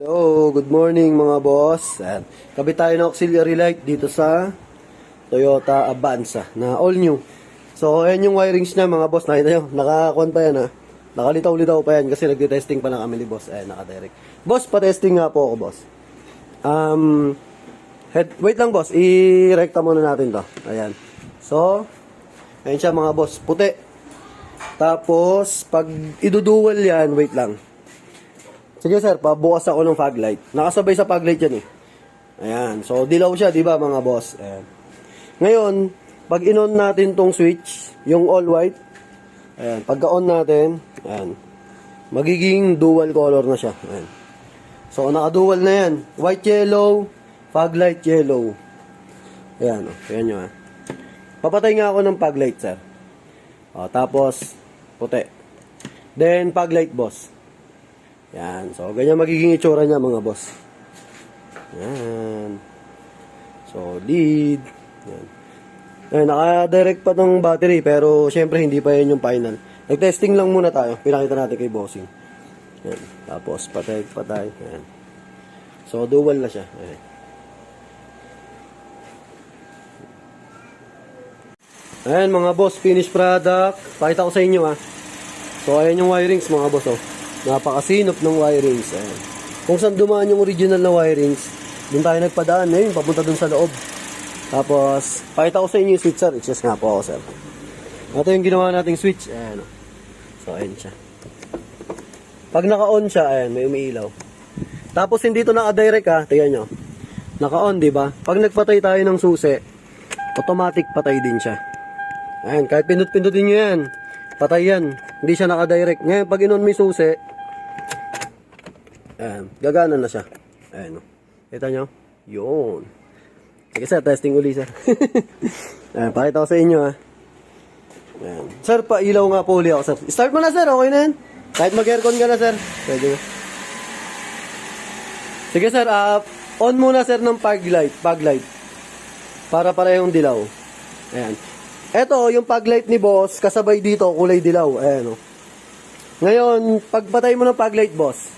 Hello, good morning mga boss. At kabit tayo ng auxiliary light dito sa Toyota Avanza na all new. So, ayan yung wirings niya mga boss. Nakita nyo, naka-con pa yan ha. Nakalitaw-litaw pa yan kasi nagte-testing pa lang kami ni boss. Ayan, naka-direct. Boss, pa-testing nga po ako boss. Wait lang boss, i-recta muna natin to. Ayan. So, ayan siya mga boss, puti. Tapos, pag idudual yan, wait lang. Sige sir, pabukas ako ng fog light. Nakasabay sa fog light yan eh. Ayan. So, dilaw siya, di ba mga boss? Ayan. Ngayon, pag in-on natin tong switch, yung all white, ayan, pagka-on natin, ayan, magiging dual color na siya. Ayan. So, naka-dual na yan. White, yellow, fog light, yellow. Ayan, ayan nyo ha. Papatay nga ako ng fog light, sir. O, tapos, puti. Then, fog light, boss. Yan. So, ganyan magiging itsura niya mga boss. Yan. Solid. Yan. Yan. Naka-direct pa tong battery pero syempre hindi pa yan yung final. Nag-testing lang muna tayo. Pinakita natin kay bossing. Yan. Tapos patay. Yan. So, dual na siya. Ayan. Ayan mga boss. Finished product. Pakita ko sa inyo ha. So, ayan yung wirings mga boss oh. Napakasinop ng wirings. Ayan. Kung saan dumaan yung original na wirings, doon tayo nagpadaan. Ayun, papunta doon sa loob. Tapos, pakita ko sa inyo yung switch, sir. I-chess nga po ako, sir. Ito yung ginawa nating switch. Ayan. So, ayan siya. Pag naka-on siya, ayan, may umiilaw. Tapos, hindi ito naka-direct, ha. Tingnan nyo. Naka-on, diba? Pag nagpatay tayo ng susi, automatic patay din siya. Ayan, kahit pindot-pindutin nyo yan. Patay yan. Hindi siya naka-direct. Ngayon, pag in-on mo yung susi, ayan, gagana na siya. Ayan, o. Kita nyo? Yun. Sige, sir. Testing uli, sir. Ayan, pakita ko sa inyo, ha. Ayan. Sir, pa-ilaw nga po uli ako, sir. Start mo na, sir. Okay na yan. Kahit mag-aircon ka na, sir. Pwede. Sige, sir. On muna, sir, ng fog light. Fog light. Para parehong dilaw. Ayan. Eto, yung fog light ni boss, kasabay dito, kulay dilaw. Ayan, o. Ngayon, pagpatay mo ng fog light, boss.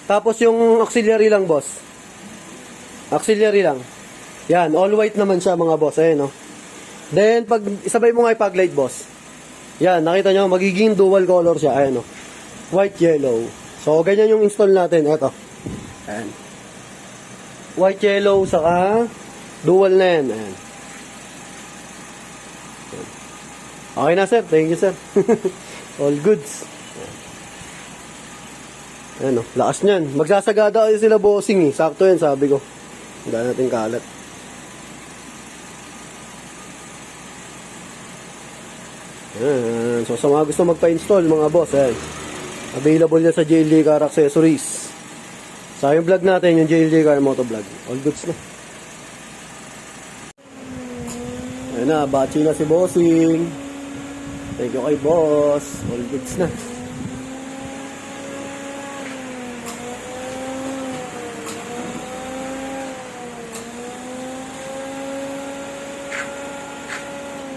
Tapos yung auxiliary lang, boss. Auxiliary lang. Yan, all white naman siya, mga boss. Ayan, o. Then, pag isabay mo nga yung fog light, boss. Yan, nakita nyo, magiging dual color siya. Ayan, o. White, yellow. So, ganyan yung install natin. Eto. Ayan. White, yellow, saka dual na yan. Ayan. Okay na, sir. Thank you, sir. All goods. Ayan, o. Lakas niyan. Magsasagada kayo sila bossing, eh. Sakto yan, sabi ko. Hindi natin kalat. Ayan. So, sa mga gusto magpa-install, mga boss, ayan. Available yan sa JLD Car Accessories. Sa yung vlog natin, yung JLD Car Moto Vlog. All goods na. Ayan na, bachi na si bossing. Thank you kay boss. All goods na.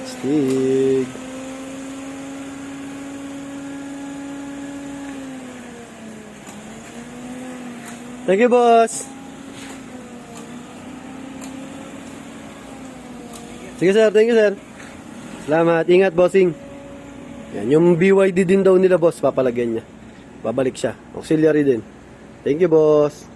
Stig. Thank you, boss. Sige, sir. Thank you, sir. Salamat. Ingat, bossing. Yan, yung BYD din daw nila, boss, papalagyan niya. Babalik siya. Auxiliary din. Thank you, boss.